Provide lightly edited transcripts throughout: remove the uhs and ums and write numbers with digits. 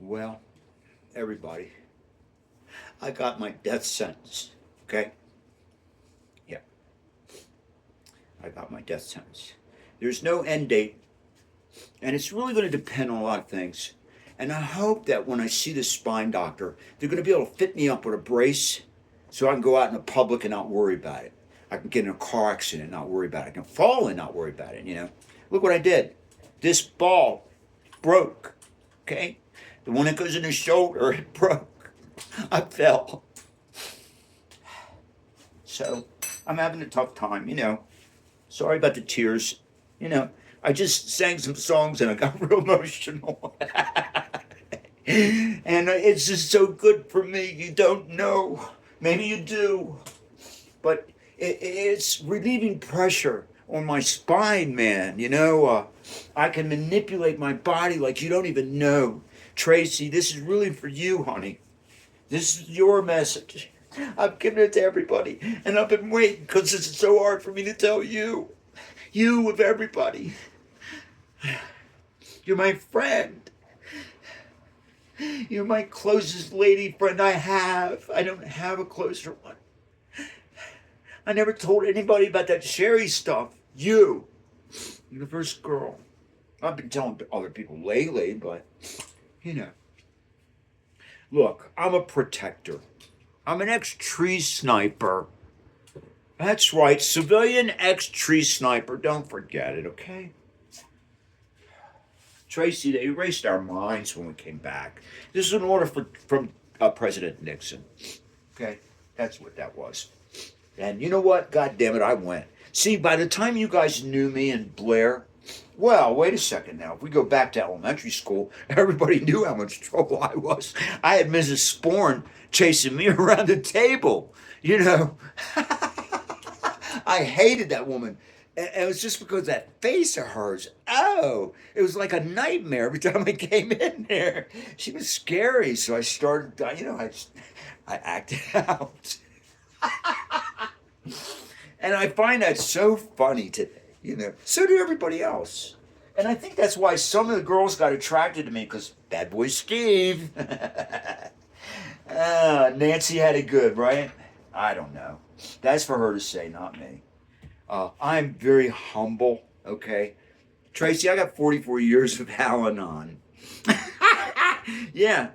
Well, everybody, I got my death sentence. Okay? Yeah, I got my death sentence. There's no end date, and it's really going to depend on a lot of things. And I hope that when I see the spine doctor, they're going to be able to fit me up with a brace so I can go out in the public and not worry about it. I can get in a car accident and not worry about it. I can fall and not worry about it. Look what I did. This ball broke. Okay? The one that goes in the shoulder, it broke. I fell. So I'm having a tough time. Sorry about the tears. You know, I just sang some songs and I got real emotional. And it's just so good for me. You don't know. Maybe you do. But it's relieving pressure on my spine, man. I can manipulate my body like you don't even know. Tracey, this is really for you, honey. This is your message. I've given it to everybody, and I've been waiting because it's so hard for me to tell you. You of everybody. You're my friend. You're my closest lady friend I have. I don't have a closer one. I never told anybody about that Sherry stuff. You're the first girl. I've been telling other people lately, but, you know. Look, I'm a protector. I'm an ex-tree sniper. That's right, civilian ex-tree sniper. Don't forget it, okay? Tracey, they erased our minds when we came back. This is an order from President Nixon. Okay? That's what that was. And you know what? God damn it, I went. See, by the time you guys knew me in Blair, well, wait a second now. If we go back to elementary school, everybody knew how much trouble I was. I had Mrs. Sporn chasing me around the table. I hated that woman. And it was just because that face of hers. Oh, it was like a nightmare every time I came in there. She was scary. So I started, I acted out. And I find that so funny today. So did everybody else. And I think that's why some of the girls got attracted to me, because bad boy Steve. Nancy had it good, right? I don't know. That's for her to say, not me. I'm very humble, okay? Tracey, I got 44 years of Al-Anon. Yeah.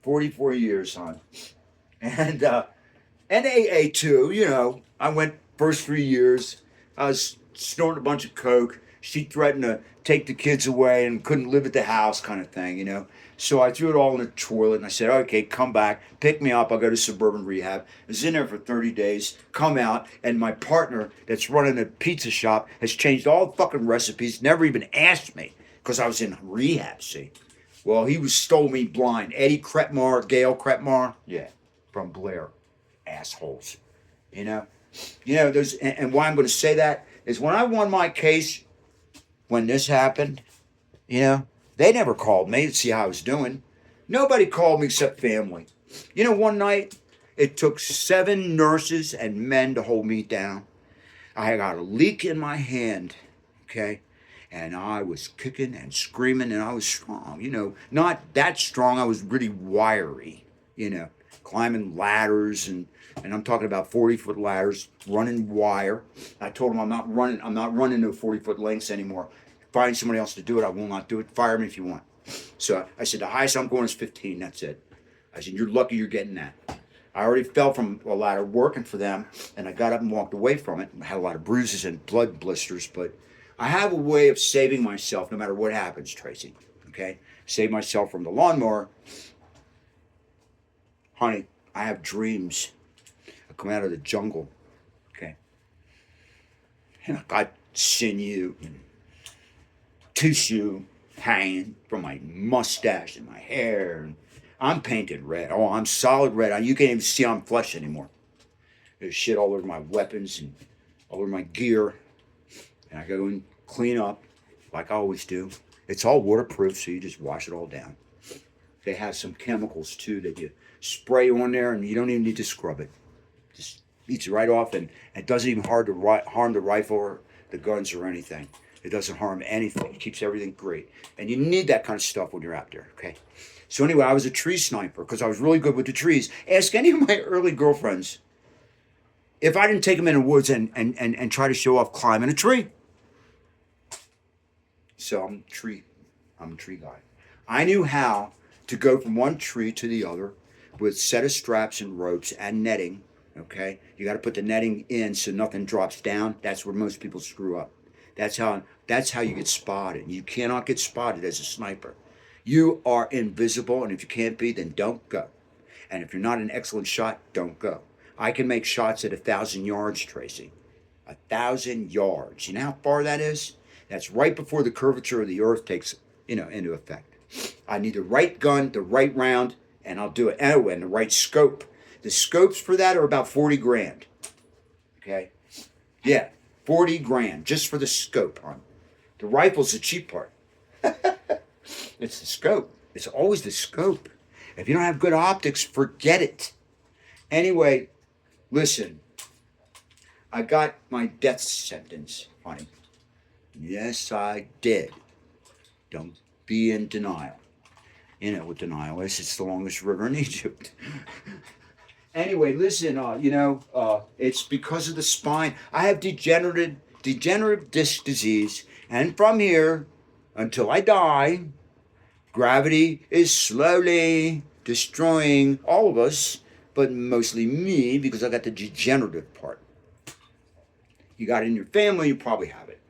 44 years, hon. And AA too, I went first 3 years. I was snorting a bunch of coke. She threatened to take the kids away and couldn't live at the house kind of thing. So I threw it all in the toilet and I said, okay, come back, pick me up. I'll go to suburban rehab. I was in there for 30 days, come out, and my partner that's running a pizza shop has changed all the fucking recipes, never even asked me because I was in rehab, see. Well, he stole me blind. Eddie Kretmar, Gail Kretmar, yeah, from Blair. Assholes. Those, and why I'm going to say that is when I won my case, when this happened, they never called me to see how I was doing. Nobody called me except family. One night, it took 7 nurses and men to hold me down. I got a leak in my hand, okay? And I was kicking and screaming, and I was strong. Not that strong. I was really wiry, climbing ladders, and I'm talking about 40-foot ladders, running wire. I told them I'm not running no 40-foot lengths anymore. Find somebody else to do it. I will not do it. Fire me if you want. So I said, the highest I'm going is 15. That's it. I said, you're lucky you're getting that. I already fell from a ladder working for them, and I got up and walked away from it. I had a lot of bruises and blood blisters, but I have a way of saving myself no matter what happens, Tracey. Okay? Save myself from the lawnmower. Honey, I have dreams. I come out of the jungle. Okay? And I got sinew and tissue hanging from my mustache and my hair. And I'm painted red. Oh, I'm solid red. You can't even see I'm flesh anymore. There's shit all over my weapons and all over my gear. And I go and clean up like I always do. It's all waterproof, so you just wash it all down. They have some chemicals too that you spray on there, and you don't even need to scrub it. Just eats it right off, and it doesn't even harm the rifle or the guns or anything. It doesn't harm anything. It keeps everything great. And you need that kind of stuff when you're out there, okay? So anyway, I was a tree sniper because I was really good with the trees. Ask any of my early girlfriends if I didn't take them in the woods and try to show off climbing a tree. So I'm a tree guy. I knew how to go from one tree to the other with set of straps and ropes and netting. Okay, you got to put the netting in so nothing drops down. That's where most people screw up. That's how you get spotted. You cannot get spotted as a sniper. You are invisible, and if you can't be, then don't go. And if you're not an excellent shot, don't go. I can make shots at 1,000 yards, Tracey. 1,000 yards. You know how far that is? That's right before the curvature of the earth takes, into effect. I need the right gun, the right round, and I'll do it. Oh, and the right scope. The scopes for that are about 40 grand. Okay? Yeah, 40 grand just for the scope, hon. The rifle's the cheap part. It's the scope. It's always the scope. If you don't have good optics, forget it. Anyway, listen. I got my death sentence, honey. Yes, I did. Don't be in denial. You know what denial is. It's the longest river in Egypt. Anyway, listen, it's because of the spine. I have degenerative disc disease, and from here until I die, gravity is slowly destroying all of us, but mostly me because I got the degenerative part. You got it in your family, you probably have it.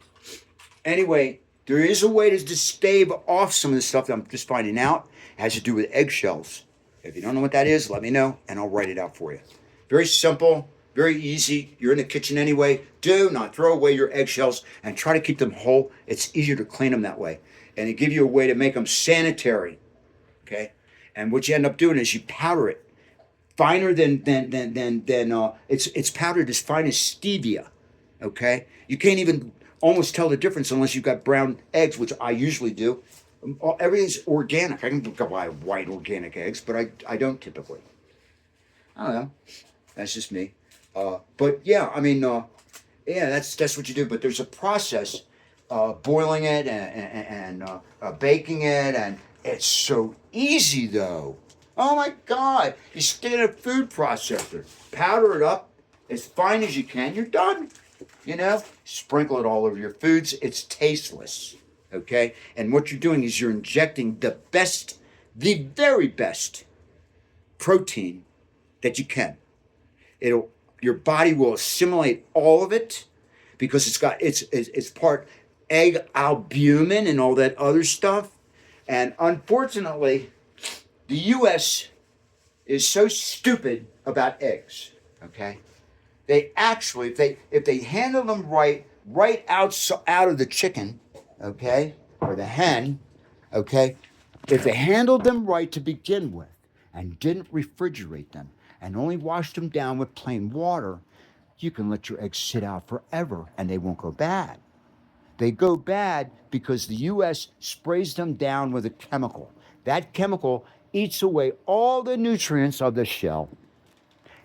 Anyway, there is a way to just stave off some of the stuff that I'm just finding out. It has to do with eggshells. If you don't know what that is, let me know and I'll write it out for you. Very simple, very easy. You're in the kitchen anyway. Do not throw away your eggshells and try to keep them whole. It's easier to clean them that way. And it gives you a way to make them sanitary. Okay? And what you end up doing is you powder it. Finer than it's powdered as fine as stevia. Okay? You can't even almost tell the difference unless you've got brown eggs, which I usually do. Everything's organic. I can buy white organic eggs, but I don't typically. I don't know. That's just me. But yeah, that's what you do. But there's a process, boiling it and baking it, and it's so easy though. Oh my God! You stick it in a food processor, powder it up as fine as you can. You're done. Sprinkle it all over your foods. It's tasteless. Okay? And what you're doing is you're injecting the very best protein that you can. Your body will assimilate all of it because it's part egg albumin and all that other stuff. And unfortunately, the US is so stupid about eggs. Okay? They actually, if they handle them right out of the chicken, okay, or the hen, okay, if they handled them right to begin with and didn't refrigerate them and only washed them down with plain water, you can let your eggs sit out forever and they won't go bad. They go bad because the U.S. sprays them down with a chemical. That chemical eats away all the nutrients of the shell.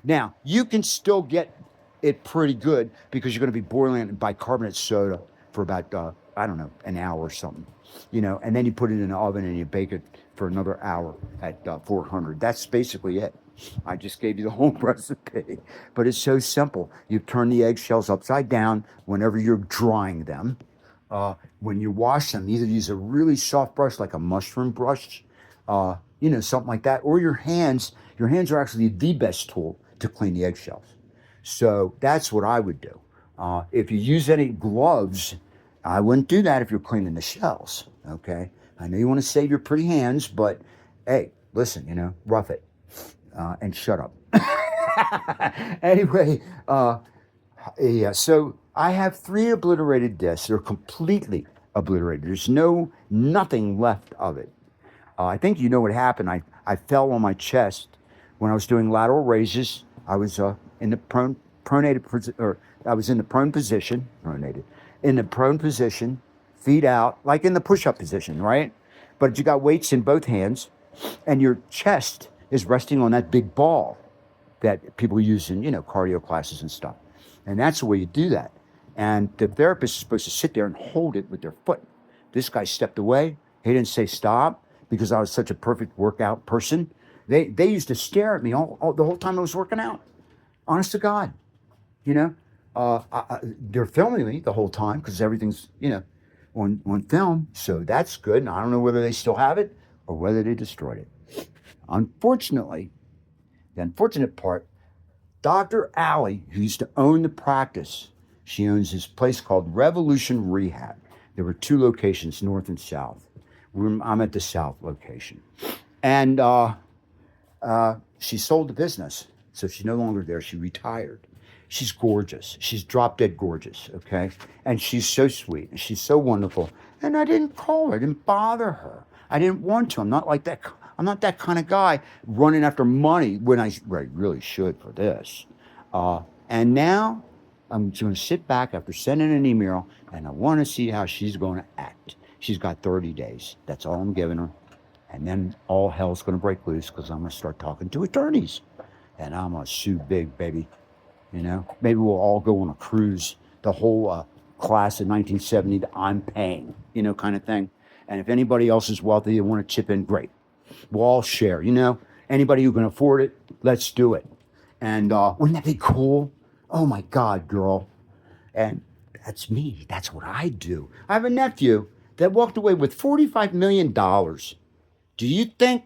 Now, you can still get it pretty good because you're going to be boiling it in bicarbonate soda for about, an hour or something, and then you put it in the oven and you bake it for another hour at 400. That's basically it. I just gave you the whole recipe, but it's so simple. You turn the eggshells upside down whenever you're drying them. When you wash them, either use a really soft brush like a mushroom brush, something like that, or your hands. Your hands are actually the best tool to clean the eggshells. So that's what I would do. If you use any gloves, I wouldn't do that if you're cleaning the shells, okay? I know you want to save your pretty hands, but hey, listen, rough it and shut up. Anyway, yeah, so I have 3 obliterated discs. They're completely obliterated. There's nothing left of it. I think you know what happened. I fell on my chest when I was doing lateral raises. I was in the prone position, feet out, like in the push-up position, right? But you got weights in both hands, and your chest is resting on that big ball that people use in, cardio classes and stuff. And that's the way you do that. And the therapist is supposed to sit there and hold it with their foot. This guy stepped away. He didn't say stop because I was such a perfect workout person. They used to stare at me all the whole time I was working out. Honest to God, you know. They're filming me the whole time because everything's, on film. So that's good. And I don't know whether they still have it or whether they destroyed it. Unfortunately, the unfortunate part, Dr. Allie, who used to own the practice, she owns this place called Revolution Rehab. There were 2 locations, north and south. I'm at the south location. And she sold the business. So she's no longer there. She retired. She's gorgeous. She's drop dead gorgeous, okay? And she's so sweet and she's so wonderful. And I didn't call her. I didn't bother her. I didn't want to. I'm not like that. I'm not that kind of guy running after money when I really should for this. And now I'm going to sit back after sending an email and I want to see how she's going to act. She's got 30 days. That's all I'm giving her. And then all hell's going to break loose because I'm going to start talking to attorneys. And I'm going to sue big, baby. Maybe we'll all go on a cruise, the whole class of 1970 that I'm paying, kind of thing. And if anybody else is wealthy and want to chip in, great. We'll all share, Anybody who can afford it, let's do it. And wouldn't that be cool? Oh my God, girl. And that's me. That's what I do. I have a nephew that walked away with $45 million. Do you think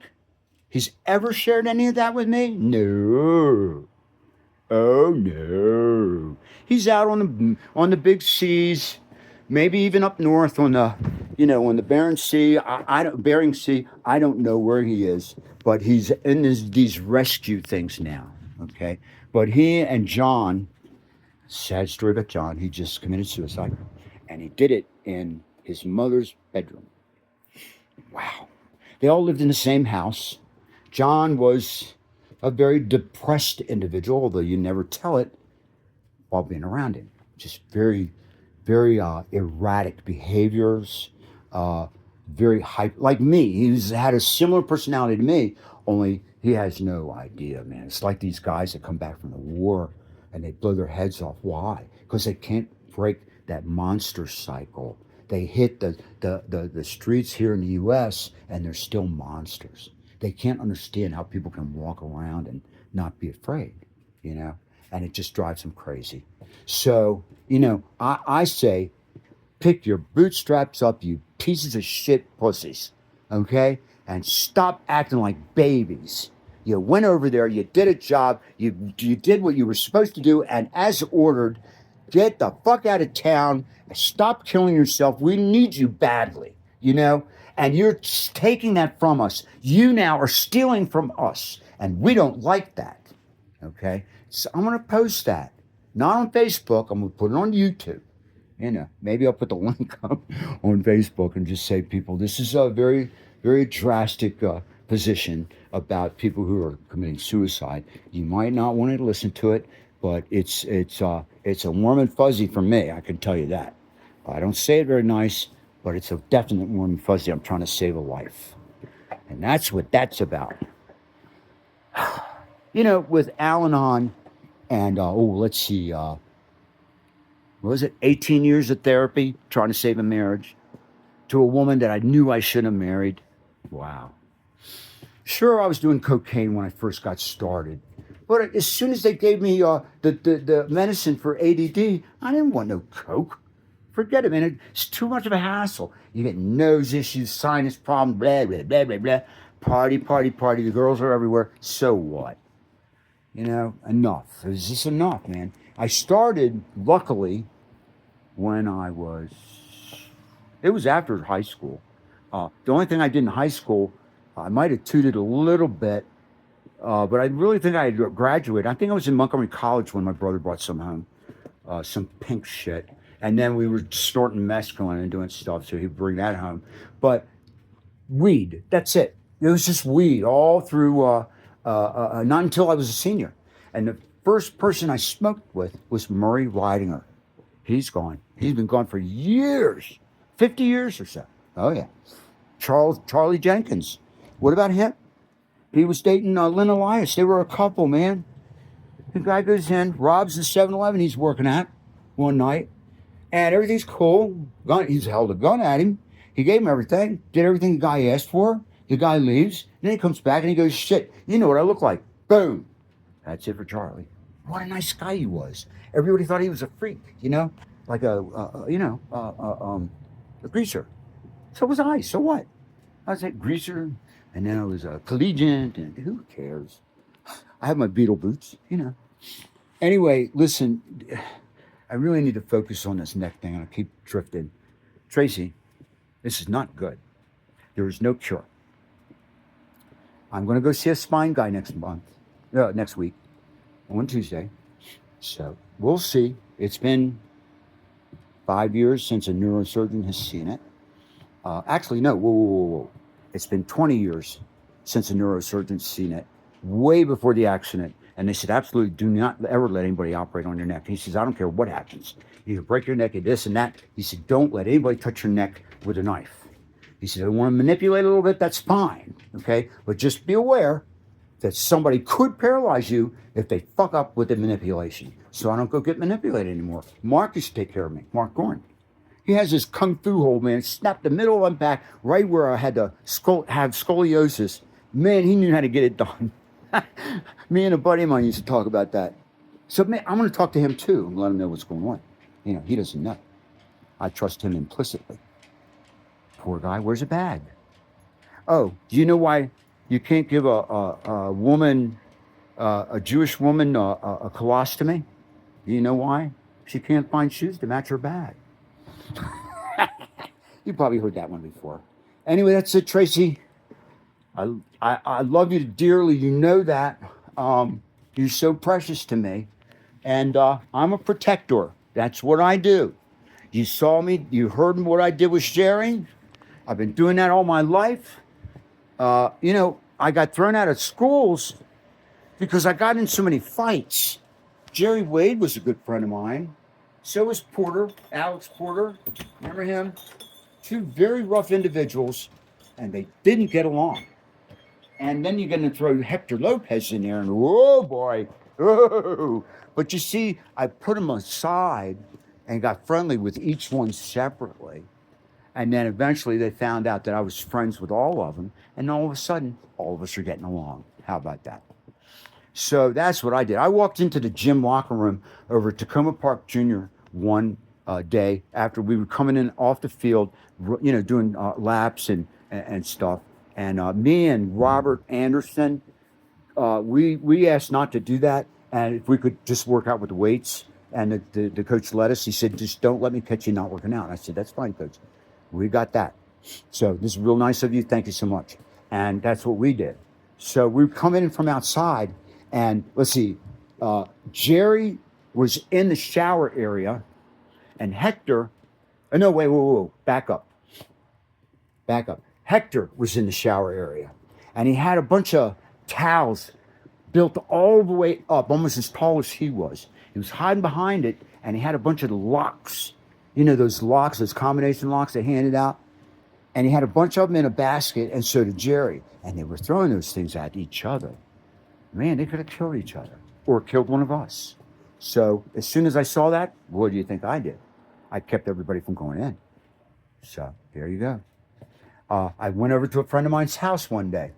he's ever shared any of that with me? No. Oh no. He's out on the big seas, maybe even up north on the, on the Bering Sea. Bering Sea. I don't know where he is, but he's in these rescue things now. Okay. But he and John, sad story about John, he just committed suicide, and he did it in his mother's bedroom. Wow. They all lived in the same house. John was a very depressed individual, although you never tell it while being around him. Just very, very erratic behaviors, very hype, like me. He's had a similar personality to me, only he has no idea, man. It's like these guys that come back from the war and they blow their heads off. Why? Because they can't break that monster cycle. They hit the streets here in the U.S. and they're still monsters. They can't understand how people can walk around and not be afraid, and it just drives them crazy. So, I say, pick your bootstraps up, you pieces of shit pussies, okay? And stop acting like babies. You went over there, you did a job, you did what you were supposed to do, and as ordered, get the fuck out of town and stop killing yourself. We need you badly, And you're taking that from us. You now are stealing from us. And we don't like that. Okay? So I'm going to post that. Not on Facebook. I'm going to put it on YouTube. Maybe I'll put the link up on Facebook and just say, people, this is a very, very drastic position about people who are committing suicide. You might not want to listen to it, but it's a warm and fuzzy for me. I can tell you that. I don't say it very nice, but it's a definite warm and fuzzy. I'm trying to save a life. And that's what that's about. With Al-Anon and, let's see, what was it, 18 years of therapy, trying to save a marriage, to a woman that I knew I shouldn't have married. Wow. Sure, I was doing cocaine when I first got started. But as soon as they gave me the medicine for ADD, I didn't want no coke. Forget it, man. It's too much of a hassle. You get nose issues, sinus problems, blah, blah, blah, blah, blah. Party, party, party. The girls are everywhere. So what? Enough. It was just enough, man. I started, luckily, when it was after high school. The only thing I did in high school, I might have tooted a little bit, but I really think I had graduated. I think I was in Montgomery College when my brother brought some home, some pink shit. And then we were snorting mescaline and doing stuff, so he'd bring that home. But weed, that's it. It was just weed all through, not until I was a senior. And the first person I smoked with was Murray Weidinger. He's gone. He's been gone for years, 50 years or so. Oh, yeah. Charlie Jenkins. What about him? He was dating Lynn Elias. They were a couple, man. The guy goes in, robs the 7-Eleven he's working at one night. And everything's cool. He's held a gun at him. He gave him everything, did everything the guy asked for. The guy leaves. Then he comes back and he goes, shit, you know what I look like. Boom. That's it for Charlie. What a nice guy he was. Everybody thought he was a freak, like a greaser. So was I. So what? I was a greaser, and then I was a collegiate, and who cares? I have my Beetle boots. Anyway, listen, I really need to focus on this neck thing, and I keep drifting. Tracey, this is not good. There is no cure. I'm going to go see a spine guy next week, on Tuesday. So we'll see. It's been 5 years since a neurosurgeon has seen it. Actually, no, whoa. It's been 20 years since a neurosurgeon's seen it, way before the accident. And they said, absolutely do not ever let anybody operate on your neck. He says, I don't care what happens. You can break your neck and this and that. He said, don't let anybody touch your neck with a knife. He said, I want to manipulate a little bit, that's fine, okay? But just be aware that somebody could paralyze you if they fuck up with the manipulation. So I don't go get manipulated anymore. Mark used to take care of me, Mark Gorn. He has this kung fu hold, man. Snapped the middle of my back right where I had to have scoliosis. Man, he knew how to get it done. Me and a buddy of mine used to talk about that. So, man, I'm going to talk to him too and let him know what's going on. He doesn't know. I trust him implicitly. Poor guy wears a bag. Oh, do you know why you can't give a woman, a Jewish woman, a colostomy? Do you know why? She can't find shoes to match her bag. You probably heard that one before. Anyway, that's it, Tracey. I love you dearly. You know that. You're so precious to me. And I'm a protector. That's what I do. You saw me. You heard what I did with sharing. I've been doing that all my life. I got thrown out of schools because I got in so many fights. Jerry Wade was a good friend of mine. So was Porter, Alex Porter. Remember him? Two very rough individuals, and they didn't get along. And then you're going to throw Hector Lopez in there, and whoa, boy, whoa. But you see, I put them aside and got friendly with each one separately. And then eventually they found out that I was friends with all of them, and all of a sudden, all of us are getting along. How about that? So that's what I did. I walked into the gym locker room over at Tacoma Park Jr. one day after we were coming in off the field, doing laps and stuff. And me and Robert Anderson, we asked not to do that, and if we could just work out with the weights. And the coach let us. He said, just don't let me catch you not working out. I said, that's fine, coach. We got that. So this is real nice of you. Thank you so much. And that's what we did. So we come in from outside, and let's see, Jerry was in the shower area, and Hector, no, wait, whoa, back up. Hector was in the shower area, and he had a bunch of towels built all the way up, almost as tall as he was. He was hiding behind it, and he had a bunch of locks. Those locks, those combination locks they handed out. And he had a bunch of them in a basket, and so did Jerry. And they were throwing those things at each other. Man, they could have killed each other or killed one of us. So as soon as I saw that, what do you think I did? I kept everybody from going in. So there you go. I went over to a friend of mine's house one day.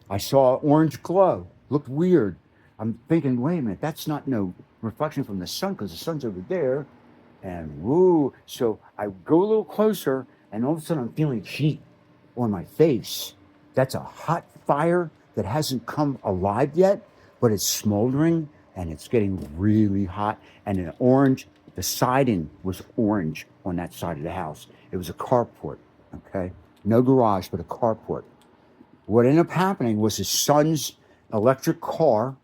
I saw an orange glow. Looked weird. I'm thinking, wait a minute, that's not no reflection from the sun because the sun's over there. And woo. So I go a little closer, and all of a sudden I'm feeling heat on my face. That's a hot fire that hasn't come alive yet, but it's smoldering and it's getting really hot. And an orange, the siding was orange on that side of the house. It was a carport, okay? No garage, but a carport. What ended up happening was his son's electric car,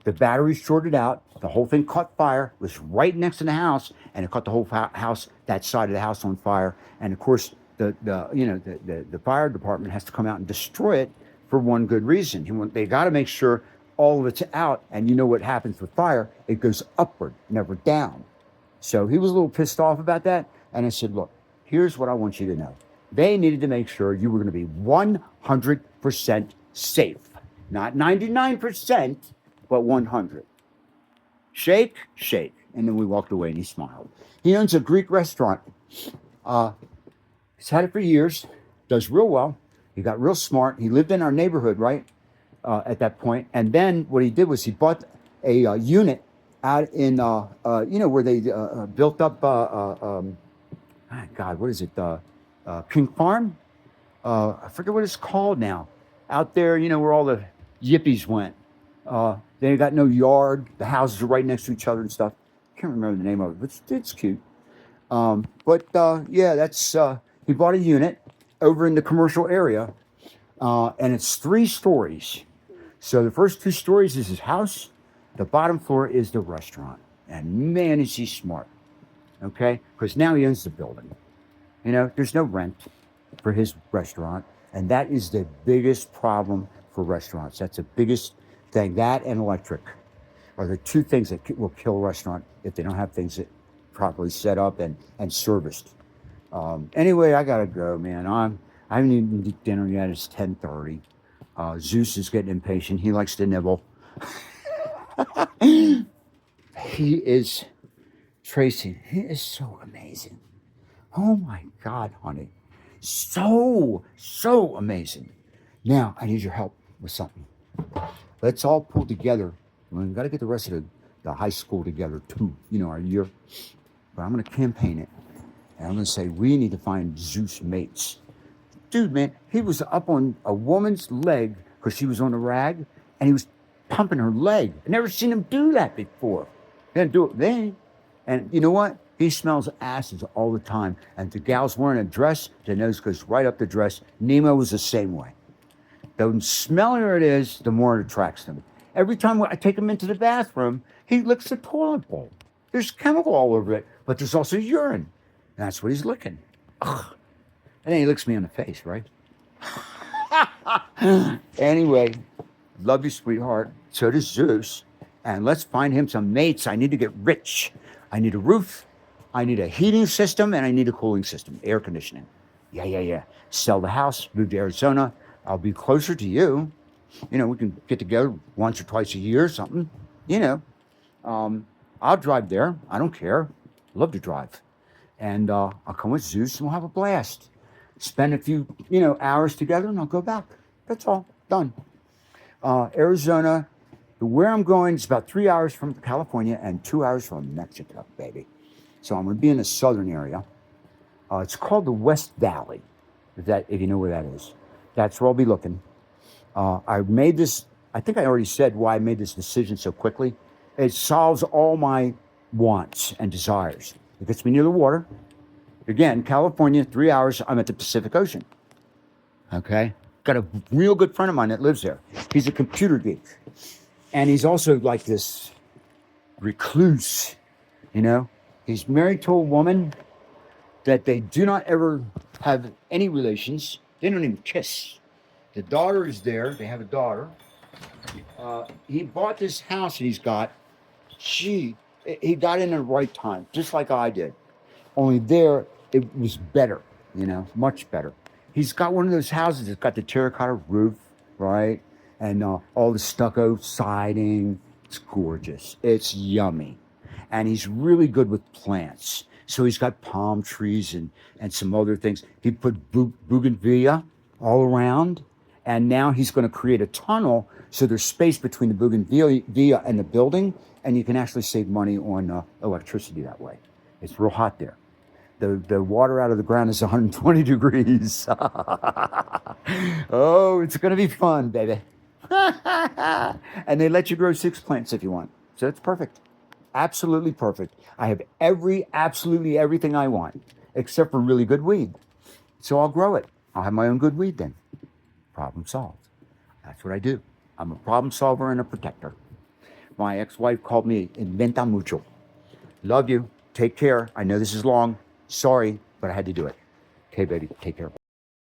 the battery shorted out, the whole thing caught fire, was right next to the house, and it caught the whole house, that side of the house on fire. And of course, the fire department has to come out and destroy it for one good reason. They got to make sure all of it's out, and you know what happens with fire, it goes upward, never down. So he was a little pissed off about that, and I said, look, here's what I want you to know. They needed to make sure you were going to be 100% safe. Not 99%, but 100. Shake, shake. And then we walked away and he smiled. He owns a Greek restaurant. He's had it for years, does real well. He got real smart. He lived in our neighborhood, right, at that point. And then what he did was he bought a unit out in, where they built up, God, what is it? King Farm? I forget what it's called now. Out there, where all the yippies went. They got no yard. The houses are right next to each other and stuff. Can't remember the name of it, but it's cute. That's he bought a unit over in the commercial area, and it's 3 stories. So the first 2 stories is his house. The bottom floor is the restaurant. And man, is he smart. Okay, because now he owns the building. There's no rent for his restaurant, and that is the biggest problem for restaurants. That's the biggest thing. That and electric are the 2 things that will kill a restaurant if they don't have things that properly set up and serviced. Anyway, I gotta go, man. I haven't even eaten dinner yet. It's 10:30. Zeus is getting impatient. He likes to nibble. He is Tracey. He is so amazing. Oh my God, honey. So amazing. Now, I need your help with something. Let's all pull together. We've got to get the rest of the high school together too, our year. But I'm going to campaign it. And I'm going to say, we need to find Zeus mates. Dude, man, he was up on a woman's leg because she was on a rag, and he was pumping her leg. I never seen him do that before. He didn't do it then. And you know what? He smells asses all the time. And the gal's wearing a dress, the nose goes right up the dress. Nemo was the same way. The smellier it is, the more it attracts them. Every time I take him into the bathroom, he licks the toilet bowl. There's chemical all over it, but there's also urine. And that's what he's licking. Ugh. And then he licks me on the face, right? Anyway, love you, sweetheart. So does Zeus. And let's find him some mates. I need to get rich. I need a roof. I need a heating system, and I need a cooling system, air conditioning. Yeah. Sell the house, move to Arizona. I'll be closer to you. We can get together once or twice a year or something. I'll drive there. I don't care. Love to drive. And I'll come with Zeus and we'll have a blast. Spend a few, hours together and I'll go back. That's all. Done. Arizona, where I'm going is about 3 hours from California and 2 hours from Mexico, baby. So I'm going to be in the southern area. It's called the West Valley, if you know where that is. That's where I'll be looking. I think I already said why I made this decision so quickly. It solves all my wants and desires. It gets me near the water. Again, California, 3 hours, I'm at the Pacific Ocean. Okay? Got a real good friend of mine that lives there. He's a computer geek. And he's also like this recluse, He's married to a woman that they do not ever have any relations. They don't even kiss. The daughter is there. They have a daughter. He bought this house that he's got. He got in at the right time, just like I did. Only there, it was better, much better. He's got one of those houses that's got the terracotta roof, right? And all the stucco siding. It's gorgeous. It's yummy. And he's really good with plants. So he's got palm trees and some other things. He put bougainvillea all around. And now he's going to create a tunnel so there's space between the bougainvillea and the building. And you can actually save money on electricity that way. It's real hot there. The water out of the ground is 120 degrees. Oh, it's going to be fun, baby. And they let you grow 6 plants if you want. So it's perfect. Absolutely perfect. I have absolutely everything I want, except for really good weed. So I'll grow it. I'll have my own good weed then. Problem solved. That's what I do. I'm a problem solver and a protector. My ex-wife called me inventa mucho. Love you. Take care. I know this is long. Sorry, but I had to do it. Okay, baby. Take care.